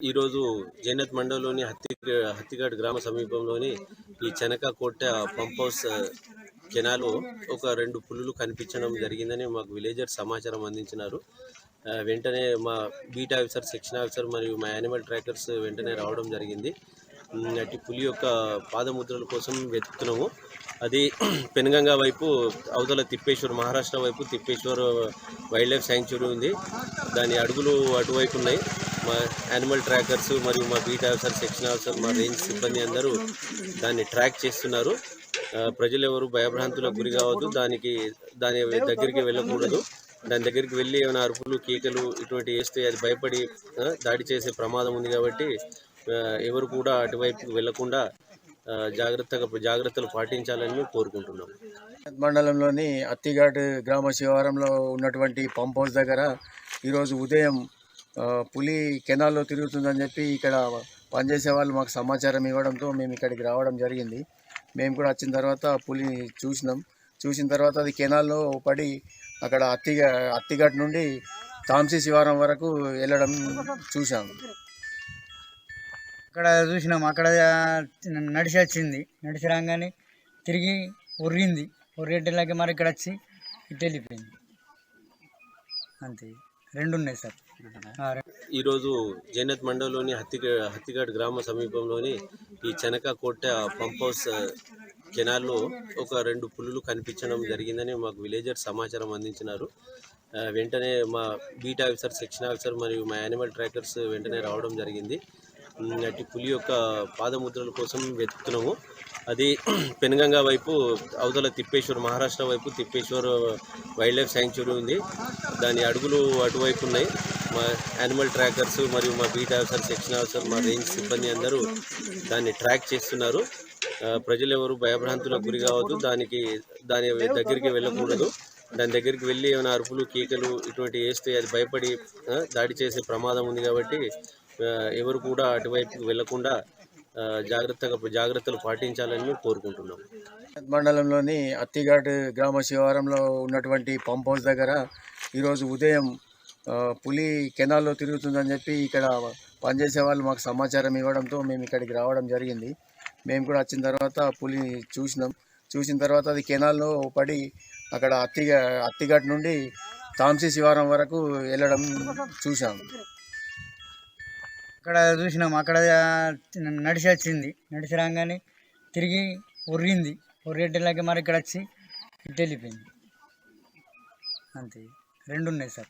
ఈరోజు జైనత్ మండలంలోని హత్తిఘాట్ గ్రామ సమీపంలోని ఈ చెనకకోట పంప్ హౌస్ కెనాల్లో ఒక 2 పులులు కనిపించడం జరిగిందని మాకు విలేజర్స్ సమాచారం అందించినారు. వెంటనే మా బీట్ ఆఫీసర్, సెక్షన్ ఆఫీసర్ మరియు మా యానిమల్ ట్రాకర్స్ వెంటనే రావడం జరిగింది. అటు పులి యొక్క పాదముద్రల కోసం వెతుకుతున్నాము. అది పెనుగంగా వైపు అవతల తిప్పేశ్వర్, మహారాష్ట్ర వైపు తిప్పేశ్వర్ వైల్డ్ లైఫ్ శాంక్చురీ ఉంది. దాని అడుగులు అటువైపు ఉన్నాయి. మా యానిమల్ ట్రాకర్స్ మరియు మా బీట్ ఆఫీసర్, సెక్షన్ ఆఫీసర్, మా రేంజ్ సిబ్బంది అందరూ దాన్ని ట్రాక్ చేస్తున్నారు. ప్రజలు ఎవరు భయభ్రాంతులకు గురి కావద్దు, దాని దగ్గరికి వెళ్ళకూడదు. దాని దగ్గరికి వెళ్ళి ఏమైనా అరుపులు, కేకలు ఇటువంటి వేస్తే అది భయపడి దాడి చేసే ప్రమాదం ఉంది. కాబట్టి ఎవరు కూడా అటువైపు వెళ్లకుండా జాగ్రత్తలు పాటించాలని కోరుకుంటున్నాం. మండలంలోని హత్తిఘాట్ గ్రామ శివారంలో ఉన్నటువంటి పంప్ హౌస్ దగ్గర ఈరోజు ఉదయం పులి కెనాల్లో తిరుగుతుందని చెప్పి ఇక్కడ పనిచేసే వాళ్ళు మాకు సమాచారం ఇవ్వడంతో మేము ఇక్కడికి రావడం జరిగింది. మేము కూడా వచ్చిన తర్వాత పులిని చూసిన తర్వాత అది కెనాల్లో పడి అక్కడ హత్తిఘాట్ నుండి తాంసీ శివారం వరకు వెళ్ళడం చూసాము. అక్కడ చూసినాము. అక్కడ నడిచి వచ్చింది. నడిచి రాగానే తిరిగి ఉర్రిగేటలాగే మరి ఇక్కడ వచ్చి ఇటు వెళ్ళిపోయింది. అంతే, 2 ఉన్నాయి సార్. ఈరోజు జైనత్ మండలంలోని హత్తిఘాట్ గ్రామ సమీపంలోని ఈ చెనకకోట పంప్ హౌస్ కెనాల్లో ఒక 2 పులులు కనిపించడం జరిగిందని మాకు విలేజర్స్ సమాచారం అందించినారు. వెంటనే మా బీట్ ఆఫీసర్, సెక్షన్ ఆఫీసర్ మరియు మా యానిమల్ ట్రాకర్స్ వెంటనే రావడం జరిగింది. అటు పులి యొక్క పాదముద్రల కోసం వెతుకుతున్నాము. అది పెనుగంగా వైపు అవతల తిప్పేశ్వర్, మహారాష్ట్ర వైపు తిప్పేశ్వర్ వైల్డ్ లైఫ్ శాంక్చురీ ఉంది. దాని అడుగులు అటువైపు ఉన్నాయి. మా యానిమల్ ట్రాకర్స్ మరియు మా బీట్ ఆఫీసర్, సెక్షన్ ఆఫీసర్, మా రేంజ్ సిబ్బంది అందరూ దాన్ని ట్రాక్ చేస్తున్నారు. ప్రజలు ఎవరు భయభ్రాంతులకు గురి కావద్దు, దాని దగ్గరికి వెళ్ళకూడదు. దాని దగ్గరికి వెళ్ళి ఏమైనా అరుపులు, కేకలు ఇటువంటి వేస్తే అది భయపడి దాడి చేసే ప్రమాదం ఉంది. కాబట్టి ఎవరు కూడా అటువైపు వెళ్లకుండా జాగ్రత్తలు పాటించాలని కోరుకుంటున్నాం. మండలంలోని హత్తిఘాట్ గ్రామ శివారంలో ఉన్నటువంటి పంప్ హౌస్ దగ్గర ఈరోజు ఉదయం పులి కెనాల్లో తిరుగుతుందని చెప్పి ఇక్కడ పనిచేసే వాళ్ళు మాకు సమాచారం ఇవ్వడంతో మేము ఇక్కడికి రావడం జరిగింది. మేము కూడా వచ్చిన తర్వాత పులిని చూసిన తర్వాత అది కెనాల్లో పడి అక్కడ హత్తిఘాట్ నుండి తాంసీ శివారం వరకు వెళ్ళడం చూసాము. అక్కడ చూసినాము. అక్కడ నడిచి వచ్చింది. నడిచి రాగానే తిరిగి ఉర్రిగేటలాగే మరి ఇక్కడ వచ్చి ఇటు వెళ్ళిపోయింది. అంతే, 2 ఉన్నాయి సార్.